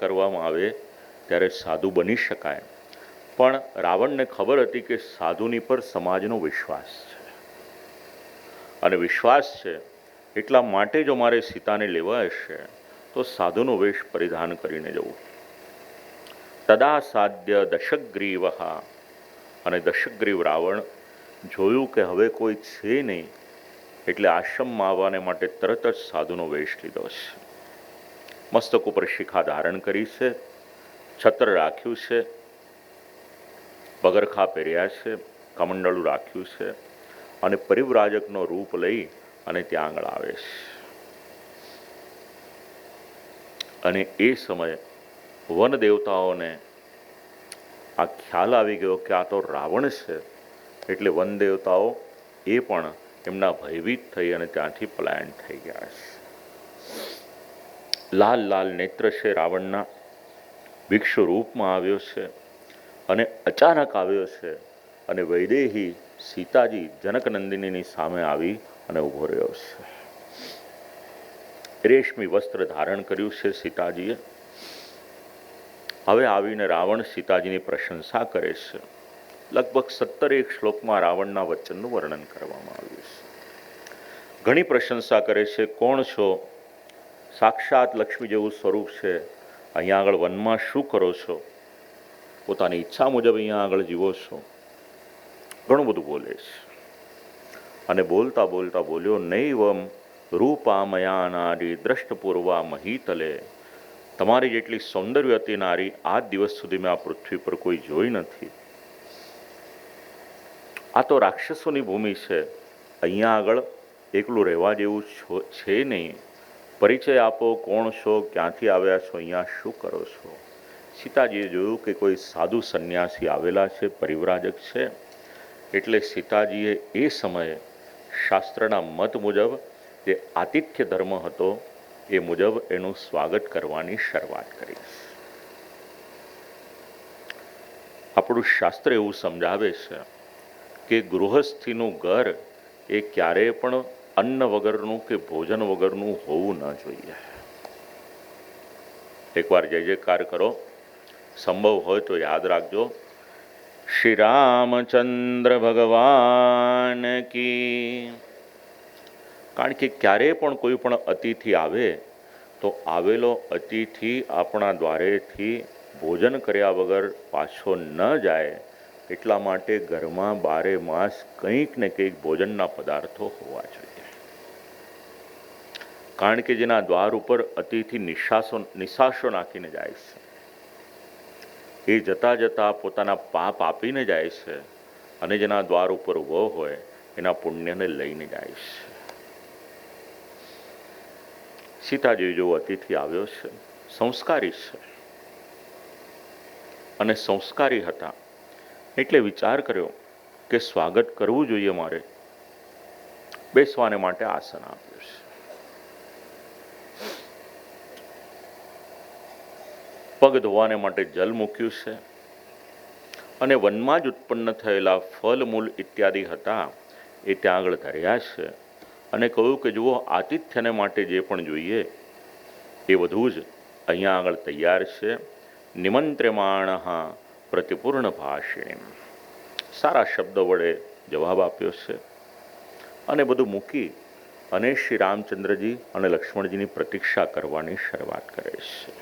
કરવામાં આવે ત્યારે સાધુ બની શકાય. પણ રાવણને ખબર હતી કે સાધુની પર સમાજનો વિશ્વાસ છે, અને વિશ્વાસ છે એટલા માટે જો મારે સીતાને લેવા હશે તો સાધુનો વેશ પરિધાન કરીને જવું. તદા સાધ્ય દશગ્રીવ, અને દશગ્રીવ રાવણ જોયું કે હવે કોઈ છે નહીં, એટલે આશ્રમમાં આવવાને માટે તરત જ સાધુનો વેશ લીધો છે. મસ્તક ઉપર શિખા ધારણ કરી છે, છત્ર રાખ્યું છે, પગરખા પહેર્યા છે, કમંડળું રાખ્યું છે, અને પરિવ્રાજકનો રૂપ લઈ અને ત્યાં આગળ આવે છે. અને એ સમયે વન દેવતાઓને આ ખ્યાલ આવી ગયો કે આ તો રાવણ છે, એટલે વન દેવતાઓ એ પણ એમના ભયભીત થઈ અને ત્યાંથી પલાયન થઈ ગયા છે. લાલ લાલ નેત્ર છે રાવણના, ભિક્ષુ રૂપમાં આવ્યો છે, અને અચાનક આવ્યો છે, અને વૈદેહી સીતાજી જનકનંદિનીની સામે આવી અને ઊભો રહ્યો છે. રેશમી વસ્ત્ર ધારણ કર્યું છે સીતાજીએ. હવે આવીને રાવણ સીતાજીની પ્રશંસા કરે છે. લગભગ 17 શ્લોકમાં રાવણના વચનનું વર્ણન કરવામાં આવ્યું છે. ઘણી પ્રશંસા કરે છે. કોણ છો? સાક્ષાત લક્ષ્મી જેવું સ્વરૂપ છે. અહીંયા આગળ વનમાં શું કરો છો? પોતાની ઈચ્છા મુજબ અહીંયા આગળ જીવો છો. ઘણું બધું બોલે છે. અને બોલતા બોલતા બોલ્યો, નૈવમ રૂપા મયા નારી દ્રષ્ટપૂર્વા મહીતલે. તમારી જેટલી સૌંદર્યવતી નારી આજ દિવસ સુધી મેં આ પૃથ્વી પર કોઈ જોઈ નથી. આ તો રાક્ષસોની ભૂમિ છે. અહીંયા આગળ એકલું રહેવા જેવું છે નહીં. પરિચય આપો, કોણ છો, ક્યાંથી આવ્યા છો, અહીંયા શું કરો છો? સીતાજીએ જોયું કે કોઈ સાધુ સંન્યાસી આવેલા છે, પરિવ્રાજક છે. એટલે સીતાજીએ એ સમયે શાસ્ત્રના મત મુજબ જે આતિથ્ય ધર્મ હતો એ મુજબ એનું સ્વાગત કરવાની શરૂઆત કરી. આપણું શાસ્ત્ર એવું સમજાવે છે કે ગૃહસ્થીનું ઘર એ ક્યારેય પણ અન્ન વગરનું કે ભોજન વગરનું હોવું ન જોઈએ. એકવાર જય જયકાર કરો, સંભવ હોય તો યાદ રાખજો. શ્રી રામચંદ્ર ભગવાન કી. કારણ કે ક્યારેય પણ કોઈ પણ અતિથિ આવે તો આવેલો અતિથિ આપણા દ્વારેથી ભોજન કર્યા વગર પાછો ન જાય, એટલા માટે ઘરમાં 12 માસ કંઈક ને કંઈક ભોજનના પદાર્થો હોવા જોઈએ. કારણ કે જેના દ્વાર ઉપર અતિથિ નિશાસો નાખીને જાય છે, એ જતા જતા પોતાના પાપ આપીને જાય છે, અને જેના દ્વાર ઉપર ઊભો હોય એના પુણ્યને લઈને જાય છે. સીતાજી જેવો અતિથિ આવ્યો છે, સંસ્કારી છે, અને સંસ્કારી હતા એટલે વિચાર કર્યો કે સ્વાગત કરવું જોઈએ મારે. બેસવાને માટે આસન આપ્યું છે. પગ ધોવાને માટે જલ મૂક્યું છે, અને વનમાં જ ઉત્પન્ન થયેલા ફળ મૂળ ઇત્યાદિ હતા એ ત્યાં આગળ ધર્યા છે, અને કહ્યું કે જુઓ, આતિથ્યને માટે જે પણ જોઈએ એ બધું જ અહીંયા આગળ તૈયાર છે. નિમંત્ર્યમાણ પ્રતિપૂર્ણ ભાષિણીમ. સારા શબ્દો વડે જવાબ આપ્યો છે, અને બધું મૂકી અને શ્રી રામચંદ્રજી અને લક્ષ્મણજીની પ્રતીક્ષા કરવાની શરૂઆત કરે છે.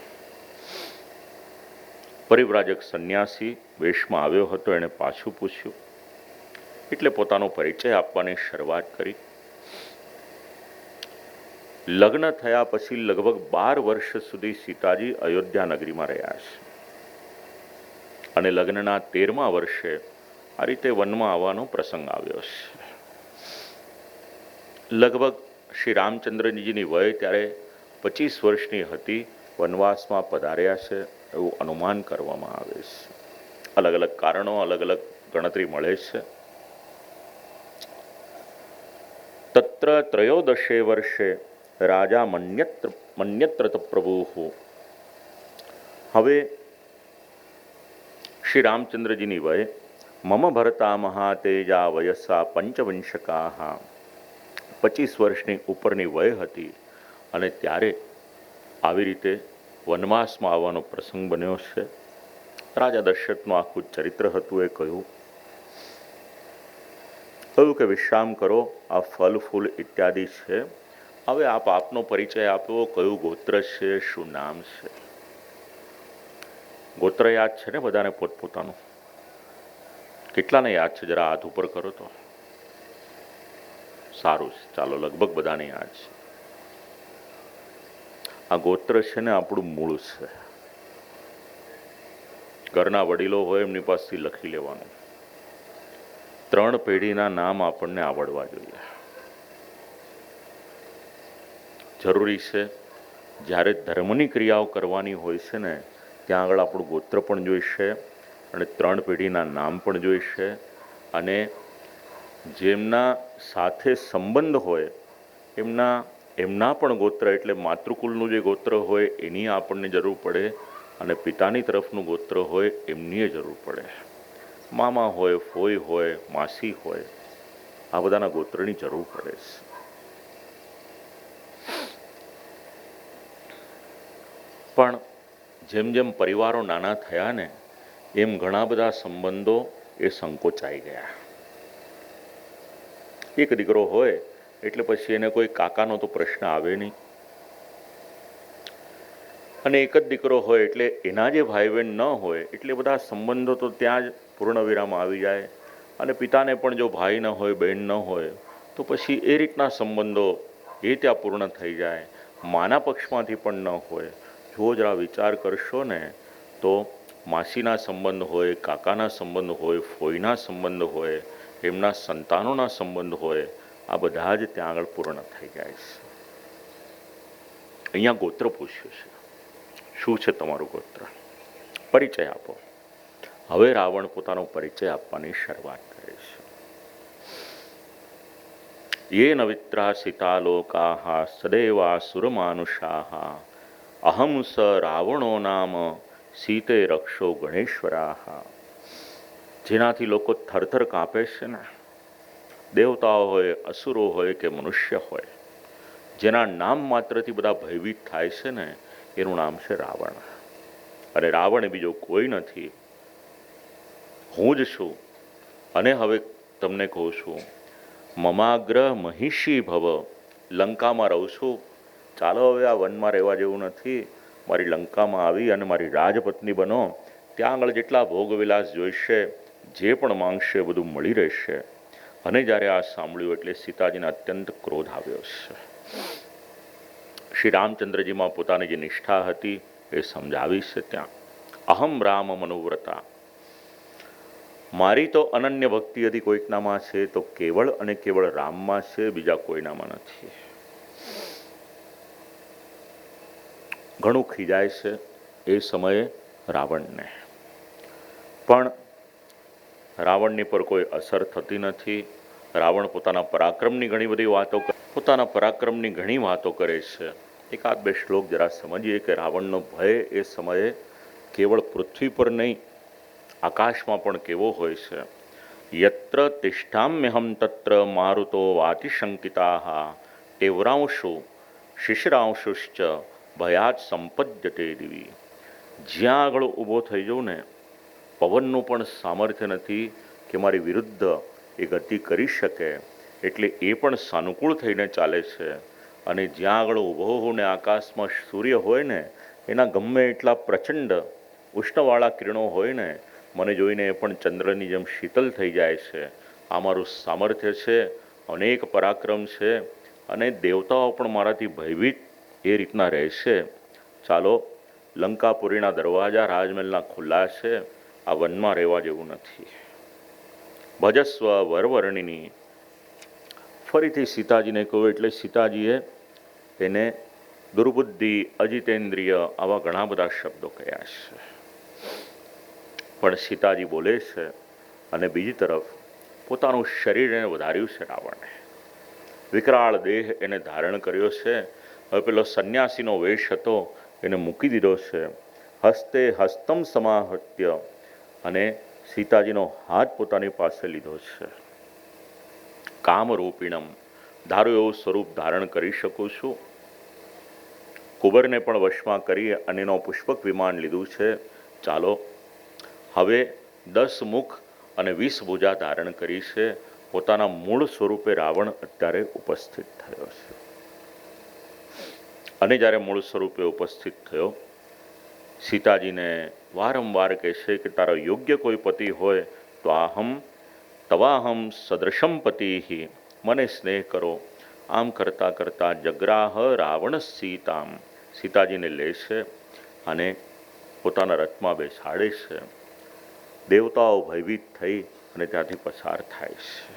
પરિવ્રાજક સંન્યાસી વેશમાં આવ્યો હતો, એણે પાછું પૂછ્યું એટલે પોતાનો પરિચય આપવાની શરૂઆત કરી. લગ્ન થયા પછી લગભગ 12 વર્ષ સુધી સીતાજી અયોધ્યા નગરીમાં રહ્યા છે, અને લગ્નના 13મા વર્ષે આ રીતે વનમાં આવવાનો પ્રસંગ આવ્યો છે. લગભગ શ્રી રામચંદ્રજીની વય ત્યારે 25 વર્ષની હતી. વનવાસમાં પધાર્યા છે એવું અનુમાન કરવામાં આવે છે. અલગ અલગ કારણો, અલગ અલગ ગણતરી મળે છે. તત્ર 13 વર્ષે રાજા મન્યત્રત પ્રભુ. હવે શ્રી રામચંદ્રજીની વય મમ ભરતા મહાતેજા વયસા પંચવંશકા, 25 વર્ષની ઉપરની વય હતી, અને ત્યારે આવી રીતે વનવાસમાં આવવાનો પ્રસંગ બન્યો છે. રાજા દશરથનું આખું ચરિત્ર હતું. એ કહ્યું કે વિશ્રામ કરો, આ ફલ ફૂલ ઇત્યાદિ છે. હવે આપ આપનો પરિચય આપો, કયું ગોત્ર છે, શું નામ છે? ગોત્ર યાદ છે ને બધાને પોતપોતાનું? કેટલાને યાદ છે? જરા હાથ ઉપર કરો તો. સારું છે, ચાલો, લગભગ બધાને યાદ છે. આ ગોત્ર છે ને આપણું મૂળ છે. ઘરના વડીલો હોય એમની પાસેથી લખી લેવાનું. 3 પેઢીના નામ આપણને આવડવા જોઈએ. જરૂરી છે. જ્યારે ધર્મની ક્રિયાઓ કરવાની હોય છે ને, ત્યાં આગળ આપણું ગોત્ર પણ જોઈશે અને 3 પેઢીના નામ પણ જોઈશે. અને જેમના સાથે સંબંધ હોય એમના પણ ગોત્ર, એટલે માતૃકુલનું જે ગોત્ર હોય એની આપણને જરૂર પડે, અને પિતાની તરફનું ગોત્ર હોય એમની જરૂર પડે. મામા હોય, ફોઈ હોય, માસી હોય, આ બધાના ગોત્રની જરૂર પડે છે. પણ જેમ જેમ પરિવારો નાના થયા ને, એમ ઘણા બધા સંબંધો એ સંકોચાઈ ગયા. એક દીકરો હોય એટલે પછી એને કોઈ કાકાનો તો પ્રશ્ન આવે નહીં, અને એક જ દીકરો હોય એટલે એના જે ભાઈ બહેન ન હોય એટલે બધા સંબંધો તો ત્યાં જ પૂર્ણ વિરામ આવી જાય. અને પિતાને પણ જો ભાઈ ન હોય, બહેન ન હોય, તો પછી એ રીતના સંબંધો એ ત્યાં પૂર્ણ થઈ જાય. માના પક્ષમાંથી પણ ન હોય. જો જરા વિચાર કરશો ને તો માસીના સંબંધ હોય, કાકાના સંબંધ હોય, ફોઈના સંબંધ હોય, એમના સંતાનોના સંબંધ હોય, આ બધા જ ત્યાં આગળ પૂર્ણ થઈ જાય છે. અહીંયા ગોત્ર પૂછ્યું છે. શું છે તમારું ગોત્ર? પરિચય આપો. હવે રાવણ પોતાનો પરિચય આપવાની શરૂઆત કરે છે. યેન વિત્રાસિતા લોકાઃ સદૈવા સુરમાનુષાઃ અહમ સ રાવણો નામ સીતે રક્ષો ગણેશ્વરાઃ. જેનાથી લોકો થરથર કાંપે છે ને, દેવતાઓ હોય, અસુરો હોય કે મનુષ્ય હોય, જેના નામ માત્રથી બધા ભયભીત થાય છે ને, એનું નામ છે રાવણ. અને રાવણ બીજો કોઈ નથી, હું જ છું. અને હવે તમને કહું છું, મમાગ્ર મહિષી ભવ. લંકામાં રહું છું. ચાલો હવે આ વનમાં રહેવા જેવું નથી. મારી લંકામાં આવી અને મારી રાજપત્ની બનો. ત્યાં આગળ જેટલા ભોગવિલાસ જોઈશે, જે પણ માંગશે બધું મળી રહેશે. અને જ્યારે આ સાંભળ્યું એટલે સીતાજીને અત્યંત ક્રોધ આવ્યો છે. શ્રી રામચંદ્રજીમાં પોતાની જે નિષ્ઠા હતી એ સમજાવી છે ત્યાં. અહમ રામ મનોવ્રતા. મારી તો અનન્ય ભક્તિ હતી કોઈકનામાં છે તો કેવળ અને કેવળ રામમાં છે, બીજા કોઈનામાં નથી. ઘણું ખીજાય છે એ સમયે રાવણને, પણ રાવણની પર કોઈ અસર થતી નથી. રાવણ પોતાના પરાક્રમની ઘણી બધી વાતો કરે છે. એકાદ બે શ્લોક જરા સમજીએ કે રાવણનો ભય એ સમયે કેવળ પૃથ્વી પર નહીં, આકાશમાં પણ કેવો હોય છે. યત્ર તિષ્ઠામ્યહમ તત્ર મારુતો વાતિશંકિતાઃ તીવ્રાંશુ શિશિરાંશુશ્ચ ભયાત સંપદ્યતે દિવી. જ્યાં આગળ ઊભો થઈ જાઉં ને, પવનનું પણ સામર્થ્ય નથી કે મારી વિરુદ્ધ એ ગતિ કરી શકે, એટલે એ પણ સાનુકૂળ થઈને ચાલે છે. અને જ્યાં આગળ ઊભો હોઉં ને, આકાશમાં સૂર્ય હોય ને, એના ગમે એટલા પ્રચંડ ઉષ્ણવાળા કિરણો હોય ને, મને જોઈને એ પણ ચંદ્રની જેમ શીતલ થઈ જાય છે. આ મારું સામર્થ્ય છે, અનેક પરાક્રમ છે, અને દેવતાઓ પણ મારાથી ભયભીત એ રીતના રહેશે. ચાલો, લંકાપુરીના દરવાજા રાજમહેલના ખુલ્લા છે, આ વનમાં રહેવા જેવું નથી. ભજસ્વ વરવર્ણિની. ફરીથી સીતાજીને કહ્યું એટલે સીતાજીએ એને દુર્બુદ્ધિ, અજિતેન્દ્રિય, આવા ઘણા બધા શબ્દો કહ્યા છે. પણ સીતાજી બોલે છે, અને બીજી તરફ પોતાનું શરીર એને વધાર્યું છે. રાવણે વિકરાળ દેહ એને ધારણ કર્યો છે. હવે પેલો સંન્યાસીનો વેશ હતો એને મૂકી દીધો છે. હસ્તે હસ્તમ સમાહત્ય, અને સીતાજીનો હાથ પોતાની પાસે લીધો છે. કામરૂપિણમ. ધારું એવું સ્વરૂપ ધારણ કરી શકું છું. કુબરને પણ વશમાં કરી અને એનો પુષ્પક વિમાન લીધું છે. ચાલો હવે 10 મુખ અને 20 ભુજા ધારણ કરી છે. પોતાના મૂળ સ્વરૂપે રાવણ અત્યારે ઉપસ્થિત થયો છે. અને જ્યારે મૂળ સ્વરૂપે ઉપસ્થિત થયો, સીતાજીને વારંવાર કહેશે કે તારો યોગ્ય કોઈ પતિ હોય તો આહમ તવાહમ સદૃશમ પતિ, મને સ્નેહ કરો. આમ કરતાં કરતાં જગ્રાહ રાવણ સીતામ, સીતાજીને લે છે અને પોતાના રથમાં બેસાડે છે. દેવતાઓ ભયભીત થઈ અને ત્યાંથી પસાર થાય છે.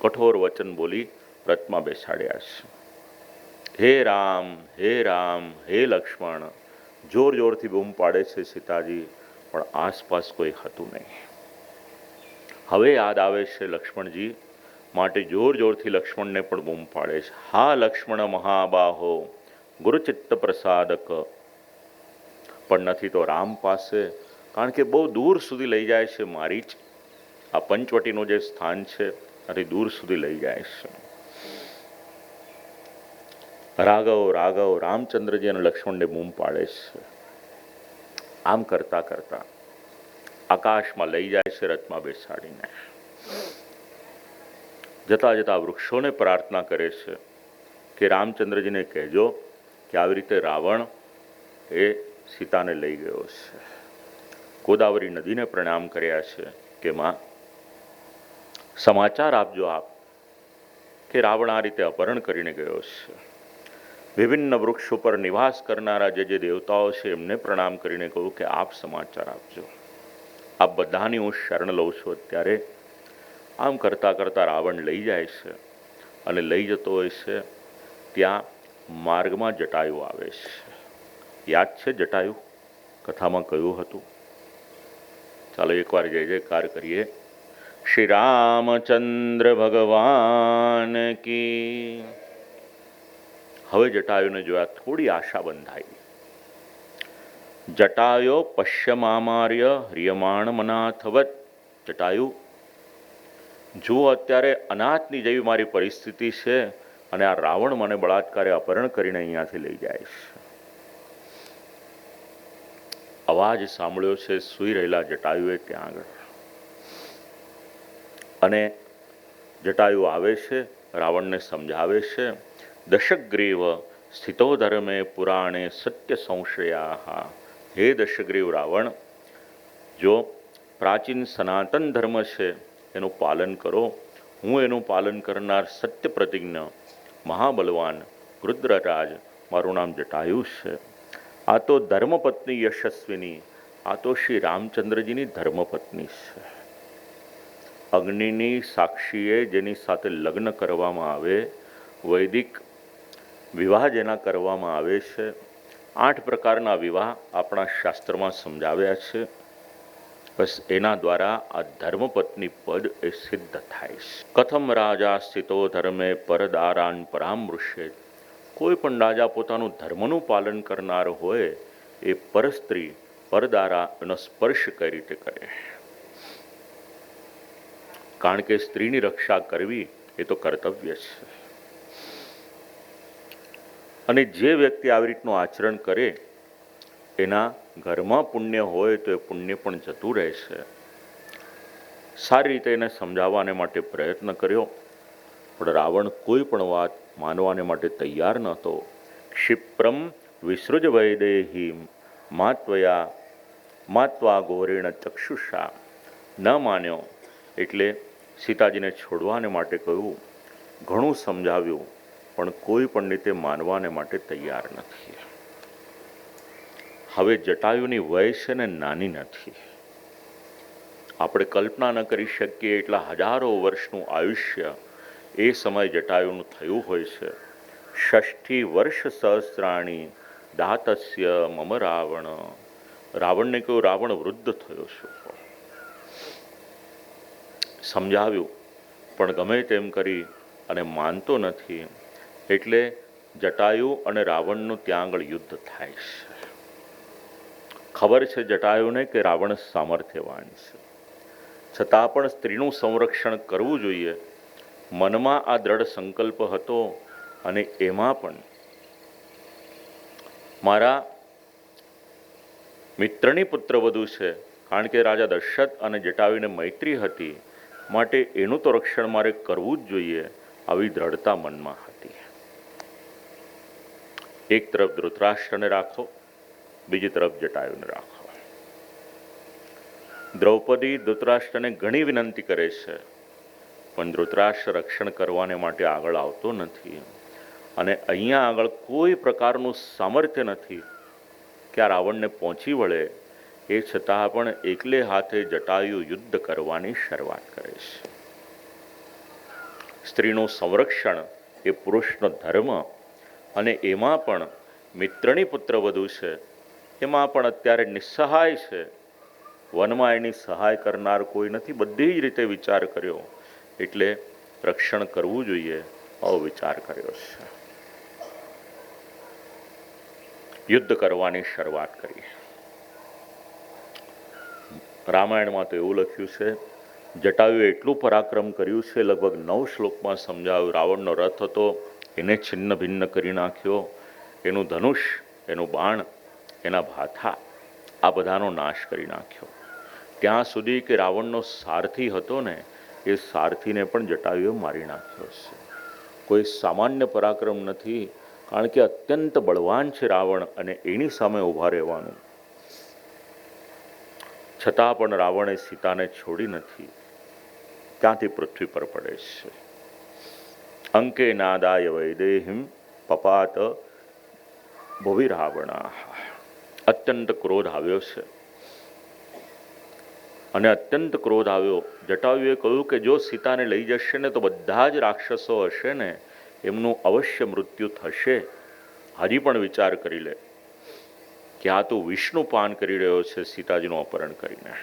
કઠોર વચન બોલી રથમાં બેસાડ્યા છે. હે રામ, હે રામ, હે લક્ષ્મણ, જોર જોરથી બૂમ પાડે છે સીતાજી, પણ આસપાસ કોઈ હતું નહીં. હવે યાદ આવે છે લક્ષ્મણજી, માટે જોર જોરથી લક્ષ્મણને પણ બૂમ પાડે છે. હા લક્ષ્મણ મહાબાહો ગુરુચિત્ત પ્રસાદક. પણ નથી તો રામ પાસે, કારણ કે બહુ દૂર સુધી લઈ જાય છે. મારી જ આ પંચવટીનું જે સ્થાન છે ત્યાંથી દૂર સુધી લઈ જાય છે. રાઘવ રાઘવ રામચંદ્રજી અને લક્ષ્મણને બૂમ પાડે છે. આમ કરતા કરતા આકાશમાં લઈ જાય છે રથમાં બેસાડીને. જતા જતા વૃક્ષોને પ્રાર્થના કરે છે કે રામચંદ્રજીને કહેજો કે આવી રીતે રાવણ એ સીતાને લઈ ગયો છે. ગોદાવરી નદીને પ્રણામ કર્યા છે કે માં સમાચાર આપજો આપ કે રાવણ આ રીતે અપહરણ કરીને ગયો છે. વિભિન્ન વૃક્ષ ઉપર નિવાસ કરનારા જે દેવતાઓ છે એમને પ્રણામ કરીને કહું કે આપ સમાચાર આપજો. આપ બધાની હું શરણ લઉં છું અત્યારે. આમ કરતાં કરતાં રાવણ લઈ જાય છે અને લઈ જતો હોય છે. ત્યાં માર્ગમાં જટાયુ આવે છે. યાદ છે જટાયુ? કથામાં કયું હતું? ચાલો એકવાર જય જયકાર કરીએ. શ્રી રામચંદ્ર ભગવાન કી. હવે જટાયુને જોયા થોડી આશા બંધાઈ. જટાયો પશ્યમામાર્ય હ્રિયમાણ મનાથવત. જટાયુ જુઓ, અત્યારે અનાથની જેવી મારી પરિસ્થિતિ છે અને આ રાવણ મને બળાત્કારે અપહરણ કરીને અહીંયાથી લઈ જાય છે. અવાજ સાંભળ્યો છે સૂઈ રહેલા જટાયુએ ત્યાં આગળ. અને જટાયુ આવે છે, રાવણને સમજાવે છે. દશગ્રીવ સ્થિતો ધર્મે પુરાણે સત્ય સંશયા. હે દશગ્રીવ રાવણ, જો પ્રાચીન સનાતન ધર્મ છે એનું પાલન કરો. હું એનું પાલન કરનાર સત્ય પ્રતિજ્ઞ મહાબલવાન રુદ્રરાજ મારું નામ જટાયુ છે. આ તો ધર્મપત્ની યશસ્વીની, આ તો શ્રી રામચંદ્રજીની ધર્મપત્ની છે. અગ્નિની સાક્ષીએ જેની સાથે લગ્ન કરવામાં આવે, વૈદિક વિવાહ જેના કરવામાં આવે છે, 8 પ્રકારના વિવાહ આપણા શાસ્ત્રમાં સમજાવ્યા છે. બસ એના દ્વારા આ ધર્મપત્ની પદ એ સિદ્ધ થાય છે. કથમ રાજા સ્થિતો ધર્મે પરદારાન પરામૃષ્ય. કોઈ પણ રાજા પોતાનું ધર્મનું પાલન કરનાર હોય એ પરસ્ત્રી પરદારા એનો સ્પર્શ કઈ રીતે કરે? કારણ કે સ્ત્રીની રક્ષા કરવી એ તો કર્તવ્ય છે. અને જે વ્યક્તિ આવી રીતનું આચરણ કરે એના ઘરમાં પુણ્ય હોય તો એ પુણ્ય પણ જતું રહે છે. સારી રીતે એને સમજાવવાને માટે પ્રયત્ન કર્યો, પણ રાવણ કોઈ પણ વાત માનવાને માટે તૈયાર નહોતો. ક્ષિપ્રમ વિસૃજ વૈદેહીમ માત્વા ઘોરેણ ચક્ષુષા. ન માન્યો એટલે સીતાજીને છોડવાને માટે કહ્યું. ઘણું સમજાવ્યું, પણ કોઈ પણ રીતે માનવાને માટે તૈયાર નથી. હવે જટાયુની વય છે ને નાની નથી. આપણે કલ્પના ન કરી શકીએ એટલા હજારો વર્ષનું આયુષ્ય એ સમય જટાયુનું થયું હોય છે. 60 વર્ષ સહસ્રાણી દાતસ્ય મમ રાવણ. રાવણને કહ્યું રાવણ વૃદ્ધ થયો છે. સમજાવ્યું, પણ ગમે તેમ કરી અને માનતો નથી. એટલે જટાયુ અને રાવણનું ત્યાં આગળ યુદ્ધ થાય છે. ખબર છે જટાયુને કે રાવણ સામર્થ્યવાન છે, છતાં પણ સ્ત્રીનું સંરક્ષણ કરવું જોઈએ. મનમાં આ દ્રઢ સંકલ્પ હતો અને એમાં પણ મારા મિત્રની પુત્રવધુ છે, કારણ કે રાજા દશરથ અને જટાયુને મૈત્રી હતી, માટે એનું તો રક્ષણ મારે કરવું જ જોઈએ, આવી દ્રઢતા મનમાં હતી. એક તરફ ધૃતરાષ્ટ્રને રાખો, બીજી તરફ જટાયુને રાખો. દ્રૌપદી ધૃતરાષ્ટ્રને ઘણી વિનંતી કરે છે, પણ ધૃતરાષ્ટ્ર રક્ષણ કરવાને માટે આગળ આવતો નથી. અને અહીંયા આગળ કોઈ પ્રકારનું સામર્થ્ય નથી કે આ રાવણને પહોંચી વળે. એ છતાં પણ એકલે હાથે જટાયુ યુદ્ધ કરવાની શરૂઆત કરે છે. સ્ત્રીનું સંરક્ષણ એ પુરુષનો ધર્મ, અને એમાં પણ મિત્રની પુત્રવધુ છે, એમાં પણ અત્યારે નિસ્સહાય છે. વનમાં એની સહાય કરનાર કોઈ નથી. બધી જ રીતે વિચાર કર્યો, એટલે રક્ષણ કરવું જોઈએ આવો વિચાર કર્યો છે. યુદ્ધ કરવાની શરૂઆત કરી. રામાયણમાં તો એવું લખ્યું છે, જટાયુએ એટલું પરાક્રમ કર્યું છે, લગભગ 9 શ્લોકમાં સમજાવ્યું. રાવણનો રથ હતો, એને છિન્ન ભિન્ન કરી નાખ્યો. એનું ધનુષ, એનું બાણ, એના ભાથા, આ બધાનો નાશ કરી નાખ્યો. ત્યાં સુધી કે રાવણનો સારથી હતો ને, એ સારથીને પણ જટાયુએ મારી નાખ્યો છે. કોઈ સામાન્ય પરાક્રમ નથી, કારણ કે અત્યંત બળવાન છે રાવણ, અને એની સામે ઊભા રહેવાનું. છતાં પણ રાવણે સીતાને છોડી નથી, ત્યાંથી પૃથ્વી પર પડે છે. અંકે નાદાય વૈદેહીમ પપાત ભુવિ રાવણા. અત્યંત ક્રોધ આવ્યો છે, અને અત્યંત ક્રોધ આવ્યો. જટાયુએ કહ્યું કે જો સીતાને લઈ જશે ને તો બધા જ રાક્ષસો હશે ને, એમનું અવશ્ય મૃત્યુ થશે. હજી પણ વિચાર કરી લે કે આ તું વિષ્ણુ પાન કરી રહ્યો છે સીતાજીનું અપહરણ કરીને.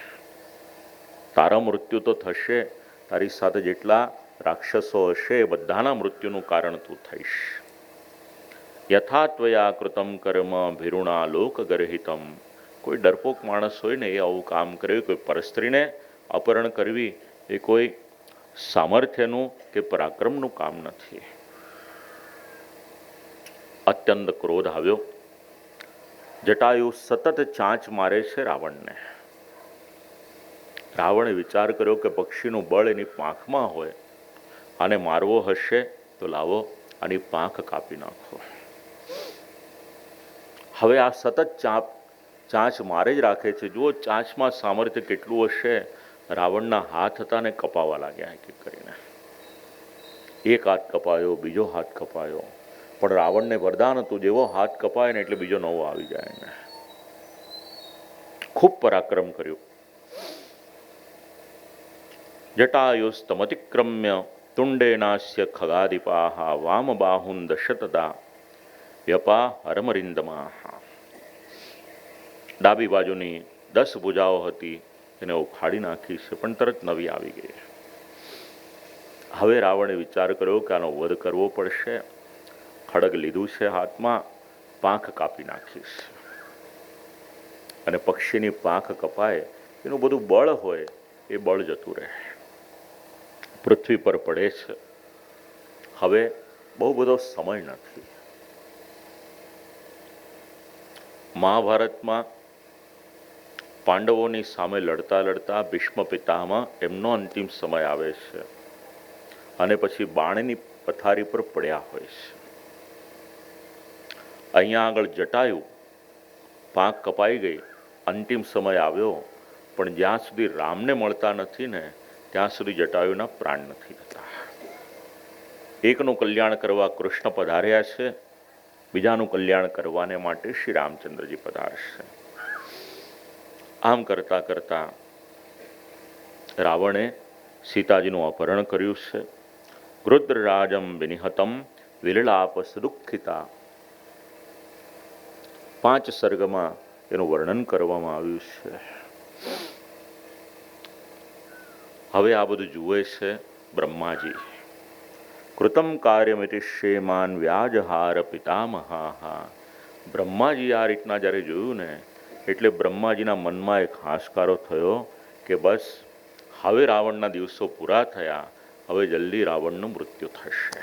તારા મૃત્યુ તો થશે, તારી સાથે જેટલા રાક્ષસો હશે એ બધાના મૃત્યુનું કારણ તું થઈશ. યથાત્વયા કૃતમ કર્મ ભીરુણા લોક ગર્હિતમ. કોઈ ડરપોક માણસ હોય ને એ આવું કામ કરે. કોઈ પરસ્ત્રીને અપહરણ કરવી એ કોઈ સામર્થ્યનું કે પરાક્રમનું કામ નથી. અત્યંત ક્રોધ આવ્યો. જટાયુ સતત ચાંચ મારે છે રાવણને. રાવણે વિચાર કર્યો કે પક્ષીનું બળ એની પાંખમાં હોય, આને મારવો હશે તો લાવો આની પાંખ કાપી નાખો. હવે આ સતત ચાંચ મારે જ રાખે છે. જુઓ ચાંચમાં સામર્થ્ય કેટલું હશે. રાવણના હાથ હતા ને કપાવા લાગ્યા એક એક કરીને. એક હાથ કપાયો, બીજો હાથ કપાયો, પણ રાવણને વરદાન હતું, જેવો હાથ કપાય ને એટલે બીજો નવો આવી જાય ને. ખૂબ પરાક્રમ કર્યું. જટાયુસ્તમતિક્રમ્ય તુંડેનાસ્ય ખગાદિપાહ વામ બાહુન દશતદા વ્યપા હરમરિંદમાહ. ડાબી બાજુની 10 ભુજાઓ હતી એને ઉખાડી નાખી છે, પણ તરત નવી આવી ગઈ. હવે રાવણે વિચાર કર્યો કે આનો વધ કરવો પડશે. ખડગ લીધું છે હાથમાં, પાંખ કાપી નાખીશ. અને પક્ષીની પાંખ કપાય, એનું બધું બળ હોય એ બળ જતું રહે. પૃથ્વી પર પડે છે. હવે બહુ બધો સમય નથી. મહાભારતમાં પાંડવોની સામે લડતા લડતા ભીષ્મ પિતામાં એમનો અંતિમ સમય આવે છે, અને પછી બાણની પથારી પર પડ્યા હોય છે. અહીંયા આગળ જટાયુ પાંખ કપાઈ ગઈ, અંતિમ સમય આવ્યો, પણ જ્યાં સુધી રામને મળતા નથી ને ત્યાં સુધી જટાયુના પ્રાણ નથી થતા. એકનું કલ્યાણ કરવા કૃષ્ણ પધાર્યા છે, બીજાનું કલ્યાણ કરવાને માટે શ્રી રામચંદ્રજી પધારશે. આમ કરતા કરતા રાવણે સીતાજીનું અપહરણ કર્યું છે. ગૃદ્રરાજમ વિનિહતમ વિલલાપ સુદુઃખિતા. 5 સર્ગમાં એનું વર્ણન કરવામાં આવ્યું છે. હવે આ બધું જુએ છે બ્રહ્માજી. કૃતમ કાર્યમિતિ શ્રેમાન વ્યાજહાર પિતામહા. બ્રહ્માજી આ રીતના જ્યારે જોયું ને એટલે બ્રહ્માજીના મનમાં એક હાશકારો થયો કે બસ હવે રાવણના દિવસો પૂરા થયા, હવે જલ્દી રાવણનું મૃત્યુ થશે.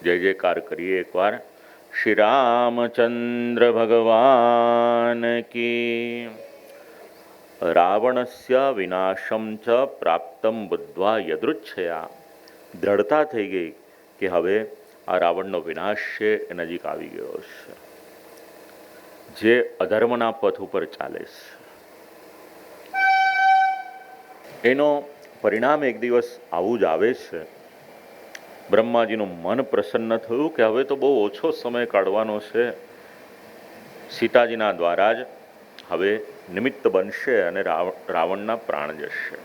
જય જયકાર કરીએ એકવાર શ્રી રામચંદ્ર ભગવાન કી. રાવણસ્ય વિનાશમ ચ પ્રાપ્તમ બુદ્ધ્વા યદૃચ્છયા. દ્રઢતા થઈ ગઈ કે હવે આ રાવણનો વિનાશ છે એ નજીક આવી ગયો છે. જે અધર્મના પથ ઉપર ચાલે છે એનો પરિણામ એક દિવસ આવું જ આવે છે. બ્રહ્માજીનું મન પ્રસન્ન થયું કે હવે તો બહુ ઓછો સમય કાઢવાનો છે. સીતાજીના દ્વારા જ હવે નિમિત્ત બનશે અને રાવણના પ્રાણ જશે.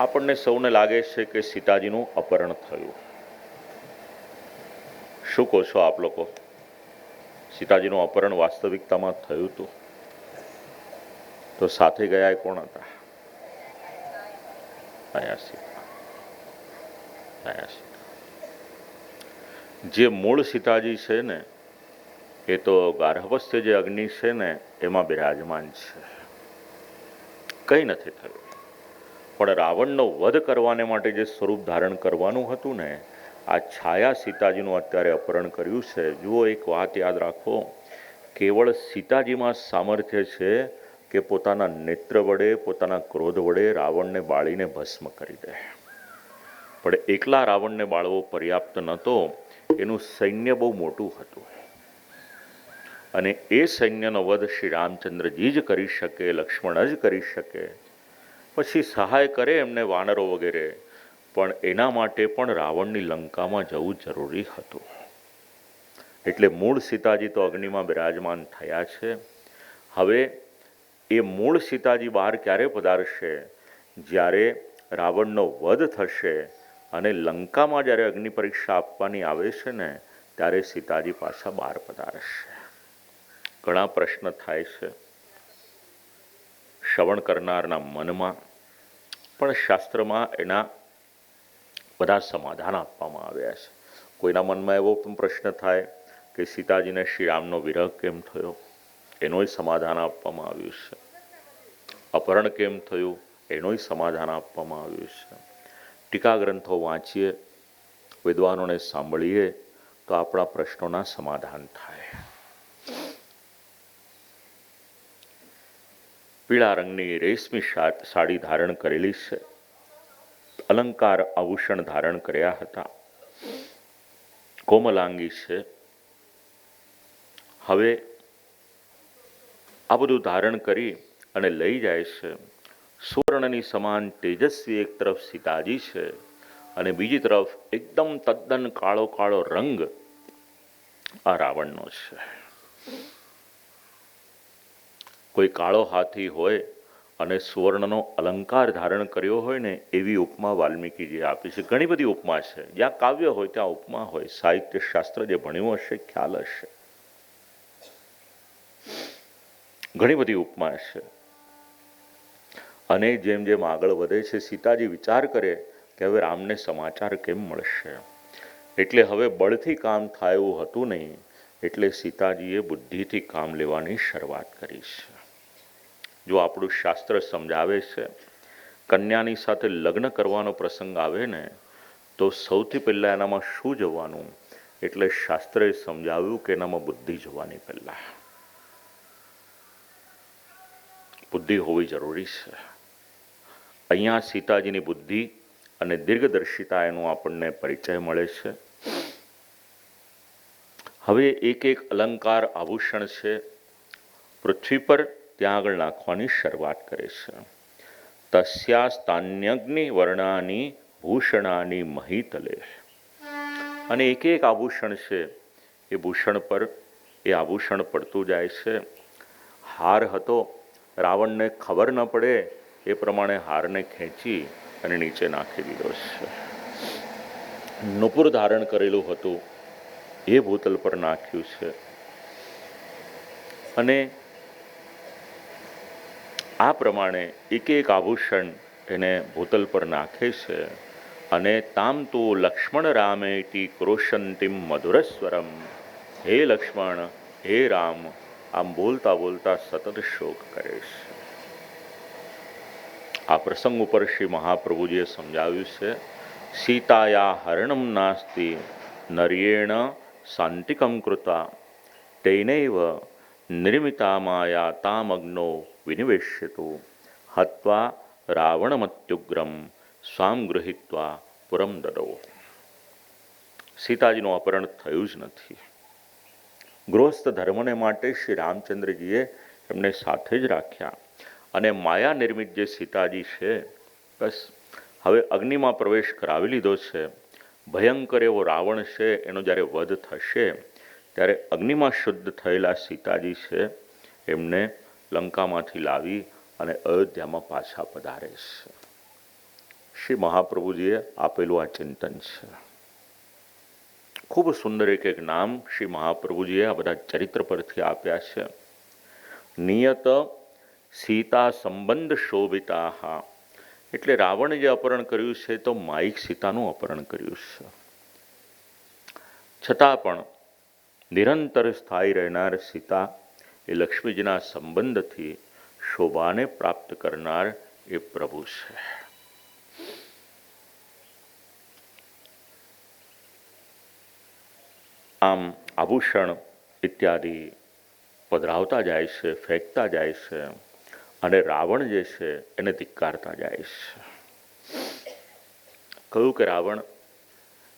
આપણને સૌને લાગે છે કે સીતાજીનું અપહરણ થયું. શું કહો છો આપ લોકો? સીતાજીનું અપહરણ વાસ્તવિકતામાં થયું હતું તો સાથે ગયા એ કોણ હતા? જે મૂળ સીતાજી છે ને એ તો ગાર્હપસ્થ્ય જે અગ્નિ છે ને એમાં બિરાજમાન છે. કંઈ નથી થયું. પણ રાવણનો વધ કરવાને માટે જે સ્વરૂપ ધારણ કરવાનું હતું ને, આ છાયા સીતાજીનું અત્યારે અપહરણ કર્યું છે. જુઓ, એક વાત યાદ રાખો, કેવળ સીતાજીમાં સામર્થ્ય છે કે પોતાના નેત્ર વડે, પોતાના ક્રોધ વડે રાવણને બાળીને ભસ્મ કરી દે. પણ એકલા રાવણને બાળવો પર્યાપ્ત નહોતો, એનું સૈન્ય બહુ મોટું હતું અને એ સૈન્યનો વધ શ્રી રામચંદ્રજી જ કરી શકે, લક્ષ્મણ જ કરી શકે. પછી સહાય કરે એમને વાનરો વગેરે, પણ એના માટે પણ રાવણની લંકામાં જવું જરૂરી હતું. એટલે મૂળ સીતાજી તો અગ્નિમાં બિરાજમાન થયા છે. હવે એ મૂળ સીતાજી બહાર ક્યારે પધારશે? જ્યારે રાવણનો વધ થશે અને લંકામાં જ્યારે અગ્નિ પરીક્ષા આપવાની આવે છે ને, ત્યારે સીતાજી પાછા બહાર પધારશે. ઘણા પ્રશ્ન થાય છે શ્રવણ કરનારના મનમાં, પણ શાસ્ત્રમાં એના બધા સમાધાન આપવામાં આવ્યા છે. કોઈના મનમાં એવો પણ પ્રશ્ન થાય કે સીતાજીને શ્રી રામનો વિરહ કેમ થયો, એનોય સમાધાન આપવામાં આવ્યું છે. અપહરણ કેમ થયું, એનોય સમાધાન આપવામાં આવ્યું છે. ટીકા ગ્રંથો વાંચીએ, વિદ્વાનોને સાંભળીએ તો આપણા પ્રશ્નોના સમાધાન થાય. પીળા રંગની રેશમી સાડી ધારણ કરેલી છે. અલંકાર આભૂષણ ધારણ કર્યા હતા. કોમલાંગી છે. હવે આ બધું ધારણ કરી અને લઈ જાય છે. સુવર્ણની સમાન તેજસ્વી એક તરફ સીતાજી છે અને બીજી તરફ એકદમ તદ્દન કાળો કાળો રંગ આ રાવણનો છે. કોઈ કાળો હાથી હોય અને સુવર્ણનો અલંકાર ધારણ કર્યો હોય ને, એવી ઉપમા વાલ્મીકીજી આપી છે. ઘણી બધી ઉપમા છે. જ્યાં કાવ્ય હોય ત્યાં ઉપમા હોય. સાહિત્ય શાસ્ત્ર જે ભણ્યું હશે ખ્યાલ હશે. ઘણી બધી ઉપમા છે. અને જેમ જેમ આગળ વધે છે, સીતાજી વિચાર કરે કે હવે રામને સમાચાર કેમ મળશે. એટલે હવે બળથી કામ થાય એવું હતું નહીં. એટલે સીતાજીએ બુદ્ધિથી કામ લેવાની શરૂઆત કરી છે. જો આપણું શાસ્ત્ર સમજાવે છે, કન્યાની સાથે લગ્ન કરવાનો પ્રસંગ આવે ને, તો સૌથી પહેલાં એનામાં શું જોવાનું? એટલે શાસ્ત્રએ સમજાવ્યું કે એનામાં બુદ્ધિ જોવાની. પહેલાં બુદ્ધિ હોવી જરૂરી છે. અહીંયા સીતાજીની બુદ્ધિ અને દીર્ઘદર્શિતા એનો આપણને પરિચય મળે છે. હવે એક એક અલંકાર આભૂષણ છે પૃથ્વી પર ત્યાં આગળ નાખવાની શરૂઆત કરે છે. તસ્યાસ્તાન્યગ્નિ વર્ણાની ભૂષણાની મહીતલે. અને એક એક આભૂષણ છે એ ભૂષણ પર એ આભૂષણ પડતું જાય છે. હાર હતો, રાવણને ખબર ન પડે એ પ્રમાણે હારને ખેંચી અને નીચે નાખી દીધો છે. નુપુર ધારણ કરેલું હતું એ ભૂતલ પર નાખ્યું છે. અને આ પ્રમાણે એક એક આભૂષણ એને ભૂતલ પર નાખે છે. અને તામ તો લક્ષ્મણ રામેટી ક્રોશંતિમ મધુરસ્વરમ. હે લક્ષ્મણ, હે રામ, આમ બોલતા બોલતા સતત શોક કરે છે. આ પ્રસંગ ઉપર શ્રી મહાપ્રભુજીએ સમજાવ્યું છે, સીતાયા હરણમ નાસ્તિ નર્યેણ શાંતિકમ કૃતા તૈનૈવ નિર્મિતા માયા તામગ્નો વિનિવેશ્યતો હત્વા રાવણમત્યુગ્રમ સ્વામ ગૃહીત્વા પુરમ દદો. સીતાજીનું અપહરણ થયું જ નથી. ગૃહસ્થ ધર્મને માટે શ્રી રામચંદ્રજીએ એમને સાથે જ રાખ્યા અને માયા નિર્મિત જે સીતાજી છે, બસ હવે અગ્નિમાં પ્રવેશ કરાવી લીધો છે. ભયંકર એવો રાવણ છે, એનો જ્યારે વધ થશે ત્યારે અગ્નિમાં શુદ્ધ થયેલા સીતાજી છે એમને લંકામાંથી લાવી અને અયોધ્યામાં પાછા પધારે છે. શ્રી મહાપ્રભુજીએ આપેલું આ ચિંતન છે. ખૂબ સુંદર એક એક નામ શ્રી મહાપ્રભુજીએ આ બધા ચરિત્ર પરથી આપ્યા છે. નિયત સીતા સંબંધ શોભિતા, એટલે રાવણે જે અપહરણ કર્યું છે તો માયિક સીતાનું અપહરણ કર્યું છે. છતાં પણ નિરંતર સ્થાયી રહેનાર સીતા એ લક્ષ્મીજીના સંબંધથી શોભાને પ્રાપ્ત કરનાર એ પ્રભુ છે. આમ આભૂષણ ઇત્યાદિ પધરાવતા જાય છે, ફેંકતા જાય છે અને રાવણ જે છે એને ધિક્કારતા જાય છે. કહ્યું કે રાવણ,